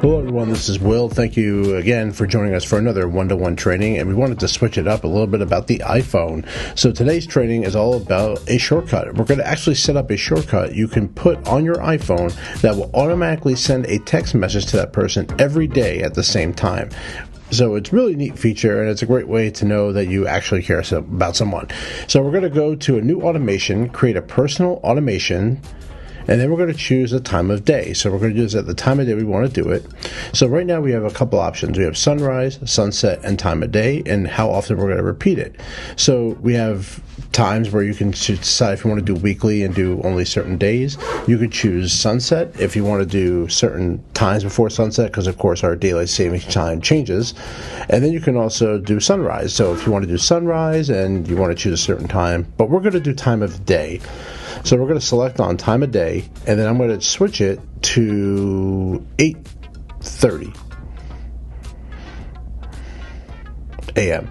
Hello everyone, this is Will. Thank you again for joining us for another one-to-one training, and we wanted to switch it up a little bit about the iPhone. So today's training is all about a shortcut. We're going to actually set up a shortcut you can put on your iPhone that will automatically send a text message to that person every day at the same time. So it's a really neat feature, and it's a great way to know that you actually care about someone. So we're going to go to a new automation, create a personal automation, and then we're going to choose the time of day. So we're going to do this at the time of day we want to do it. So right now we have a couple options. We have sunrise, sunset, and time of day, and how often we're going to repeat it. So we have times where you can decide if you want to do weekly and do only certain days. You could choose sunset if you want to do certain times before sunset, because of course our daylight savings time changes. And then you can also do sunrise. So if you want to do sunrise and you want to choose a certain time, but we're going to do time of day. So we're going to select on time of day, and then I'm going to switch it to 8:30 a.m.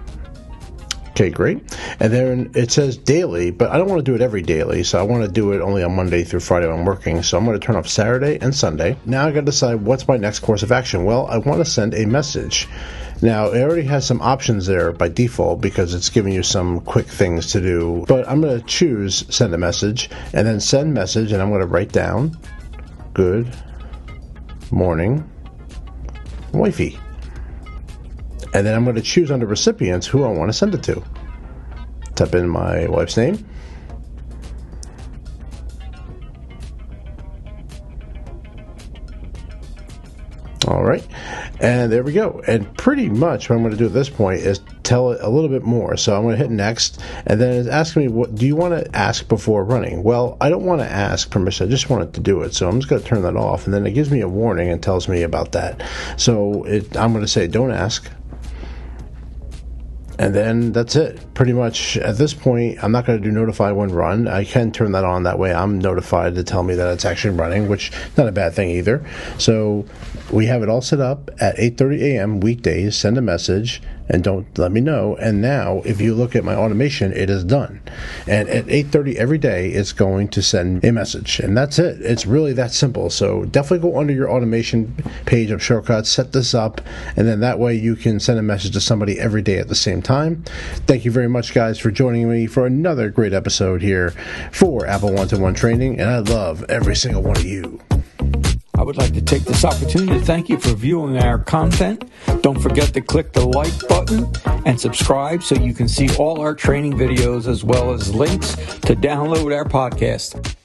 Okay, great. And then it says daily, but I don't want to do it every daily, so I want to do it only on Monday through Friday when I'm working. So I'm going to turn off Saturday and Sunday. Now I got to decide what's my next course of action. Well, I want to send a message. Now, it already has some options there by default because it's giving you some quick things to do. But I'm going to choose send a message, and then send message, and I'm going to write down, good morning, wifey. And then I'm going to choose under recipients who I want to send it to. Type in my wife's name. All right, and there we go. And pretty much what I'm going to do at this point is tell it a little bit more. So I'm going to hit next, and then it's asking me, what do you want to ask before running? Well, I don't want to ask permission. I just want it to do it. So I'm just going to turn that off, and then it gives me a warning and tells me about that. So I'm going to say don't ask. And then that's it. Pretty much at this point, I'm not going to do notify when run. I can turn that on. That way I'm notified to tell me that it's actually running, which is not a bad thing either. So we have it all set up at 8:30 a.m. weekdays. Send a message and don't let me know. And now if you look at my automation, it is done. And at 8:30 every day, it's going to send a message. And that's it. It's really that simple. So definitely go under your automation page of shortcuts, set this up, and then that way you can send a message to somebody every day at the same time. Thank you very much, guys, for joining me for another great episode here for Apple One-to-One Training, and I love every single one of you. I would like to take this opportunity to thank you for viewing our content. Don't forget to click the like button and subscribe so you can see all our training videos as well as links to download our podcast.